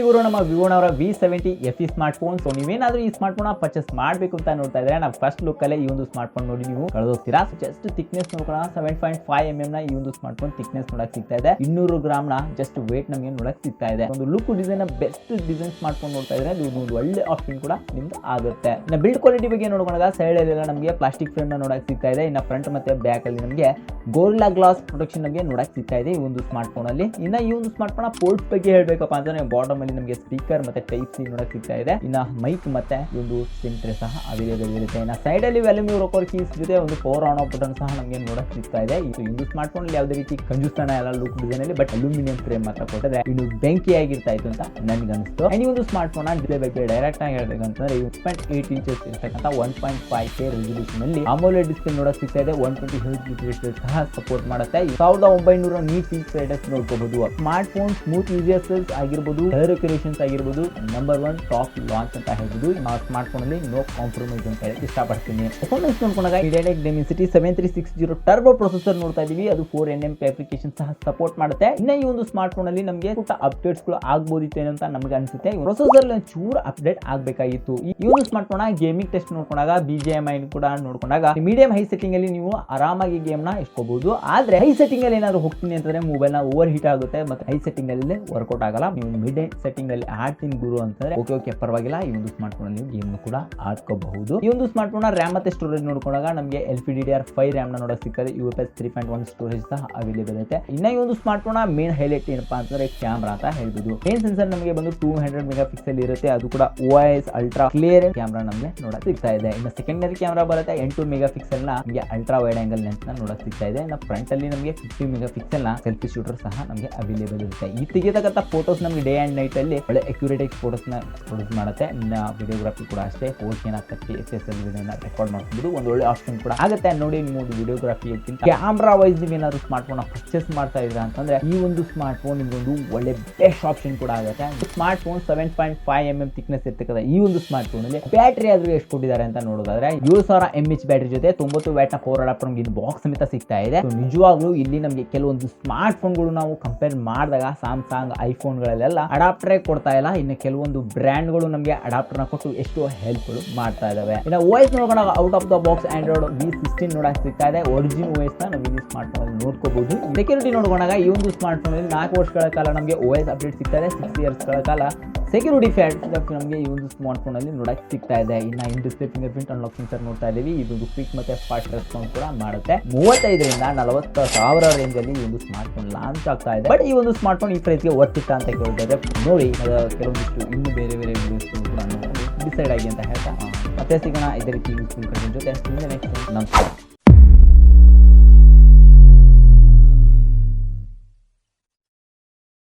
ಇವರು ನಮ್ಮ ವಿವೋನವರ V70 FE smart phone. So ನೀವೇನಾದ್ರೂ ಈ ಸ್ಮಾರ್ಟ್ ಫೋನ್ ಪರ್ಚೇಸ್ ಮಾಡಬೇಕು ಅಂತ ನೋಡ್ತಾ ಇದ್ರೆ ನಾವು ಫಸ್ಟ್ ಲುಕ್ ಅಲ್ಲೇ ಈ ಒಂದು ಸ್ಮಾರ್ಟ್ ಫೋನ್ ನೋಡಿ ನೀವು ಕಳೆದೋಗ್ತೀರಾ. ಜಸ್ಟ್ ಥಿಕ್ನೆಸ್ ನೋಡೋಣ 7.5 mm ನ ಈ ಒಂದು ಸ್ಮಾರ್ಟ್ ಫೋನ್ ಥಿಕ್ನೆಸ್ ನೋಡಕ್ ಸಿಗ್ತಾ ಇದೆ. 200 ಗ್ರಾಮ್ ನ ಜಸ್ಟ್ ವೇಟ್ ನಮಗೆ ನೋಡಕ್ ಸಿಗ್ತಾ ಇದೆ. ಒಂದು look design best design smart phone ನೋಡ್ತಾ ಇದ್ರೆ ಇದು ಒಂದು ಒಳ್ಳೆ ಆಪ್ಷನ್ ಕೂಡ ನಿಮ್ಗೆ ಆಗುತ್ತೆ. ಇನ್ನು ಬಿಲ್ಡ್ ಕ್ವಾಲಿಟಿ ಬಗ್ಗೆ ನೋಡ್ಕೊಂಡಾಗ ಸೈಡ್ ಅಲ್ಲಿ ನಮಗೆ ಪ್ಲಾಸ್ಟಿಕ್ ಫ್ರೇಮ್ ನ ನೋಡಕ್ ಸಿಗ್ತಾ ಇದೆ. ಇನ್ನು ಫ್ರಂಟ್ ಮತ್ತೆ ಬ್ಯಾಕ್ ಅಲ್ಲಿ ನಮಗೆ ಗೋರಿಲ್ಲಾ ಗ್ಲಾಸ್ ಪ್ರೊಟೆಕ್ಷನ್ ನಮಗೆ ನೋಡಕ್ ಸಿಗ್ತಾ ಇದೆ ಈ ಒಂದು ಸ್ಮಾರ್ಟ್ ಫೋನ್ ಅಲ್ಲಿ. ಇನ್ನ ಈ ಒಂದು ಸ್ಮಾರ್ಟ್ ಫೋನ್ ಪೋರ್ಟ್ಸ್ ಬಗ್ಗೆ ಹೇಳ್ಬೇಕಪ್ಪ ಅಂತಂದ್ರೆ ಬಾಟಮ್ ಅಲ್ಲಿ ನಮಗೆ ಸ್ಪೀಕರ್ ಮತ್ತೆ ಟೈಪ್ ಸಿ ನೋಡಕ್ ಸಿಗ್ತಾ ಇದೆ. ಇನ್ನ ಮೈಕ್ ಮತ್ತೆ ಒಂದು ಸೆಂಟ್ರೆ ಸಹ ಅವೈಲೇಬಲ್ ಇರುತ್ತೆ. ಇನ್ನ ಸೈಡ್ ಅಲ್ಲಿ ವ್ಯಾಲ್ಯೂಮ್ ರೋಕರ್ ಕೀಸ್ ಜೊತೆ ಒಂದು ಪವರ್ ಆನ್ ಆಫ್ ಬಟನ್ ಸಹ ನಮಗೆ ನೋಡಕ್ ಸಿಗ್ತಾ ಇದೆ. ಈ ಒಂದು ಸ್ಮಾರ್ಟ್ ಫೋನ್ ಅಲ್ಲಿ ಯಾವುದೇ ರೀತಿ ಕಂಜೂಸ್ತಾನ ಎಲ್ಲ ಲುಕ್ ಡಿಸೈನ್ ಅಲ್ಲಿ ಬಟ್ ಅಲ್ಯೂಮಿನಿಯಂ ಫ್ರೇಮ್ ಮಾತ್ರ ಕೊಟ್ಟಿದ್ರೆ ಇನ್ನು ಬೆಂಕಿ ಆಗಿರ್ತಾ ಇತ್ತು ಅಂತ ನನ್ಗೆ ಅನಿಸ್ತು. ಈ ಒಂದು ಸ್ಮಾರ್ಟ್ ಫೋನ್ ಡಿಸ್ಪ್ಲೇ ಬಗ್ಗೆ ಡೈರೆಕ್ಟ್ ಆಗಿ ಹೇಳ್ಬೇಕಂತಂದ್ರೆ 6.8 ಇಂಚಸ್ ಇರ್ತಕ್ಕಂಥ 1.5K ರೆಸಲ್ಯೂಷನ್ ಅಲ್ಲಿ AMOLED ಡಿಸ್ಪ್ಲೇ ನೋಡಕ್ ಸಿಗ್ತಾ ಇದೆ. 120 Hz ರಿಫ್ರೆಶ್ ರೇಟ್ ಸಹ ಸಪೋರ್ಟ್ ಮಾಡುತ್ತೆ. 1900 ನೀಟ್ ಪೀಕ್ ರೇಟಸ್ ನೋಡ್ಕೋಬಹುದು. ಸ್ಮಾರ್ಟ್ ಫೋನ್ ಸ್ಮೂತ್ ಯೂಸರ್ಸ್ ಆಗಿರಬಹುದು, ಕಲರ್ ಕ್ರಿಯೇಷನ್ಸ್ ಆಗಿರಬಹುದು, ನಂಬರ್ 1 ಟಾಪ್ ಲಾಂಚ್ ಅಂತ ಹೇಳ್ಬೋದು. ಆ ಸ್ಮಾರ್ಟ್ ಫೋನ್ ಅಲ್ಲಿ ನೋ ಕಾಂಪ್ರಮೈಸ್ ಅಂತ ಹೇಳಿ ಇಷ್ಟಪಡ್ತೀನಿ. ಪರ್ಫಾರ್ಮೆನ್ಸ್ ನೋಡ್ಕೊಂಡಾಗ MediaTek Dimensity 7360 ಟರ್ಬೋ ಪ್ರೊಸೆಸರ್ ನೋಡ್ತಾ ಇದೀವಿ. ಅದು 4nm ಅಪ್ಲಿಕೇಶನ್ ಸಹ ಸಪೋರ್ಟ್ ಮಾಡುತ್ತೆ. ಇನ್ನ ಈ ಒಂದು ಸ್ಮಾರ್ಟ್ ಫೋನ್ ಅಲ್ಲಿ ನಮಗೆ ಪುಟ್ಟ ಅಪ್ಡೇಟ್ಸ್ ಗಳು ಆಗ್ಬೋದಿತ್ತು ಅಂತ ನಮಗೆ ಅನ್ಸುತ್ತೆ. ಪ್ರೊಸೆಸರ್ ಚೂರು ಅಪ್ಡೇಟ್ ಆಗಬೇಕಾಗಿತ್ತು. ಈ ಒಂದು ಸ್ಮಾರ್ಟ್ ಫೋನ್ ಗೇಮಿಂಗ್ ಟೆಸ್ಟ್ ನೋಡ್ಕೊಂಡಾಗ BGMI ಕೂಡ ನೋಡ್ಕೊಂಡಾಗ ಮೀಡಿಯಂ ಹೈ ಸೆಟ್ಟಿಂಗ್ ಅಲ್ಲಿ ನೀವು ಆರಾಮಾಗಿ ಗೇಮ್ ನ ಇಟ್ಕೋಬಹುದು. ಆದ್ರೆ ಹೈ ಸೆಟ್ಟಿಂಗ್ ಅಲ್ಲಿ ಏನಾದ್ರು ಹೋಗ್ತೀನಿ ಅಂತಂದ್ರೆ ಮೊಬೈಲ್ ನ ಓವರ್ ಹೀಟ್ ಆಗುತ್ತೆ ಮತ್ತೆ ಹೈ ಸೆಟ್ಟಿಂಗ್ ಅಲ್ಲಿ ವರ್ಕೌಟ್ ಆಗಲ್ಲ. ನೀವು ಮಿಡ್ ಸೆಟ್ಟಿಂಗ್ ಅಲ್ಲಿ ಆಡ್ತೀನಿ ಗುರು ಅಂತಂದ್ರೆ ಓಕೆ ಪರವಾಗಿಲ್ಲ, ಈ ಒಂದು ಸ್ಮಾರ್ಟ್ ಫೋನ್ ಅಲ್ಲಿ ಗೇಮ್ ಕೂಡ ಆಡ್ಕೋಬಹುದು. ಈ ಒಂದು ಸ್ಮಾರ್ಟ್ ಫೋನ್ ರ್ಯಾಮ್ ಮತ್ತೆ ಸ್ಟೋರೇಜ್ ನೋಡ್ಕೊಂಡಾಗ ನಮಗೆ LPDDR5 ರ್ಯಾಮ್ ನ ನೋಡಕ್ ಸಿಗ್ತದೆ. UFS 3.1 ಸ್ಟೋರೇಜ್ ಸಹ ಅವೈಲೇಬಲ್ ಇದೆ. ಇನ್ನ ಈ ಒಂದು ಸ್ಮಾರ್ಟ್ ಫೋನ್ ಮೇನ್ ಹೈಲೈಟ್ ಏನಪ್ಪಾ ಅಂತಂದ್ರೆ ಕ್ಯಾಮ್ರಾ ಅಂತ ಹೇಳ್ಬೋದು. ಮೇನ್ ಸೆನ್ಸರ್ ನಮಗೆ ಬಂದು 200 ಮೆಗಾ ಪಿಕ್ಸೆಲ್ ಇರುತ್ತೆ. ಅದು ಕೂಡ OIS ಅಲ್ಟ್ರಾ ಕ್ಲಿಯರ್ ಕ್ಯಾಮ್ರಾ ನಮಗೆ ನೋಡಕ್ ಸಿಗ್ತಾ ಇದೆ. ಇನ್ನು ಸೆಕೆಂಡರಿ ಕ್ಯಾಮ್ರಾ ಬರುತ್ತೆ 8 ಮೆಗಾ ಪಿಕ್ಸೆಲ್ ನ ನಮಗೆ ಅಲ್ಟ್ರಾ ವೈಡ್ ಆಂಗಲ್ ಲೆನ್ಸ್ ನ ನೋಡಕ್ ಸಿಗ್ತಾ ಇದೆ. ಇನ್ನು ಫ್ರಂಟ್ ಅಲ್ಲಿ ನಮಗೆ 50 ಮೆಗಾ ಪಿಕ್ಸೆಲ್ ನ ಸೆಲ್ಫಿ ಶೂಟರ್ ಸಹ ನಮಗೆ ಅವೈಲೇಬಲ್ ಇರುತ್ತೆ. ಈ ತೆಗೆತಕ್ಕಂಥ ಫೋಟೋಸ್ ನಮಗೆ ಡೇ ಅಂಡ್ ನೈಟ್ ಅಲ್ಲಿ ಒಳ್ಳೆ ಅಕ್ಯುರೇಟ್ ಫೋಟೋಸ್ ನ ಪ್ರೊಡ್ಯೂಸ್ ಮಾಡುತ್ತೆ. ಇನ್ನು ವಿಡಿಯೋಗ್ರಫಿ ಕೂಡ ಅಷ್ಟೇ 4K 30 FPS ಅಲ್ಲಿ ವಿಡಿಯೋನ ರೆಕಾರ್ಡ್ ಮಾಡ್ಬೋದು. ಒಂದು ಒಳ್ಳೆ ಆಪ್ಷನ್ ಕೂಡ ಆಗುತ್ತೆ. ನೋಡಿ ನೀವು ವಿಡಿಯೋಗ್ರಫಿ ಕ್ಯಾಮ್ರಾ ವೈಸ್ ನೀವು ಏನಾದ್ರು ಸ್ಮಾರ್ಟ್ ಫೋನ್ ಪರ್ಚೇಸ್ ಮಾಡ್ತಾ ಇದ್ರ ಅಂತಂದ್ರೆ ಈ ಒಂದು ಸ್ಮಾರ್ಟ್ ಫೋನ್ ನಿಮ್ಗೊಂದು ಒಳ್ಳೆ ಬೆಸ್ಟ್ ಆಪ್ಷನ್ ಕೂಡ ಆಗುತ್ತೆ. ಸ್ಮಾರ್ಟ್ ಫೋನ್ 7.5 mm ಥಿಕ್ನೆಸ್ ಇರ್ತಕ್ಕಂಥ ಈ ಒಂದು ಸ್ಮಾರ್ಟ್ ಫೋನ್ ಅಲ್ಲಿ ಬ್ಯಾಟರಿ ಆದ್ರೂ ಎಷ್ಟು ಕೊಟ್ಟಿದ್ದಾರೆ ಅಂತ ನೋಡೋದಾದ್ರೆ 7000 mAh ಬ್ಯಾಟರಿ ಜೊತೆ 90 ವ್ಯಾಟ್ ನ ಪವರ್ ಅಡಾಪ್ಟರ್ ನಮಗೆ ಬಾಕ್ಸ್ ಸಮೇತ ಸಿಗ್ತಾ ಇದೆ. ನಿಜವಾಗ್ಲೂ ಇಲ್ಲಿ ನಮಗೆ ಕೆಲವೊಂದು ಸ್ಮಾರ್ಟ್ ಫೋನ್ಗಳು ನಾವು ಕಂಪೇರ್ ಮಾಡಿದಾಗ ಸ್ಯಾಮ್ಸಂಗ್ ಐಫೋನ್ ಗಳಲ್ಲೆಲ್ಲ ಅಡಾಪ್ಟರ್ ಕೊಡ್ತಾ ಇಲ್ಲ. ಇನ್ನು ಕೆಲವೊಂದು ಬ್ರ್ಯಾಂಡ್ ಗಳು ನಮಗೆ ಅಡಾಪ್ಟರ್ ನ ಕೊಟ್ಟು ಎಷ್ಟು ಹೆಲ್ಪ್ ಮಾಡ್ತಾ ಇದಾವೆ. ಇನ್ನು OS ನೋಡೋಣ out of the box Android V16 ನೋಡಕ್ ಸಿಗ್ತಾ ಇದೆ. ಒರಿಜಿನ್ OS ನ ನಾವು ಈ ಸ್ಮಾರ್ಟ್ ಫೋನ್ ಅಲ್ಲಿ ನೋಡ್ಕೋಬಹುದು. ಸೆಕ್ಯೂರಿಟಿ ನೋಡೋಣಾಗ ಈ ಒಂದು ಸ್ಮಾರ್ಟ್ ಫೋನ್ ಅಲ್ಲಿ 4 ವರ್ಷಗಳ ಕಾಲ ನಮಗೆ OS ಅಪ್ಡೇಟ್ ಸಿಗ್ತಾ ಇದೆ. 6 ಇಯರ್ಸ್ ಗಳ ಕಾಲ ಸೆಕ್ಯೂರಿಟಿ ಫ್ಯಾಕ್ಟರ್ ನಮಗೆ ಈ ಒಂದು ಸ್ಮಾರ್ಟ್ ಫೋನ್ ಅಲ್ಲಿ ನೋಡಕ್ ಸಿಗ್ತಾ ಇದೆ. ಇನ್ನು ಇನ್ display finger print unlock sensor ನೋಡ್ತಾ ಇದೀವಿ. ಇದು ಕ್ವಿಕ್ ಮತ್ತೆ ಫಾಸ್ಟ್ ರೆಸ್ಪಾನ್ಸ್ ಕೂಡ ಮಾಡುತ್ತೆ. 35 ರಿಂದ 40,000 ರೇಂಜ್ ಅಲ್ಲಿ ಈ ಒಂದು ಸ್ಮಾರ್ಟ್ ಫೋನ್ ಲಾಂಚ್ ಆಗ್ತಾ ಇದೆ. ಬಟ್ ಈ ಒಂದು ಸ್ಮಾರ್ಟ್ ಫೋನ್ ಈ ಪ್ರೈಸ್ಗೆ ವರ್ತ್ ಇತ್ತ ಅಂತ ಕೇಳ್ತಾ ನೋಡಿ ಕೆಲವೊಂದಿಷ್ಟು ಇನ್ನು ಬೇರೆ ವಿಡಿಯೋಸ್ ಕೂಡ ಡಿಸೈಡ್ ಆಗಿ ಅಂತ ಹೇಳ್ತಾ ಮತ್ತೆ ಸಿಗೋಣ ಇದೇ ರೀತಿ ಯೂಸ್ಫುಲ್ ಕಂಟೆಂಟ್ ಜೊತೆ. ನಮಸ್ಕಾರ.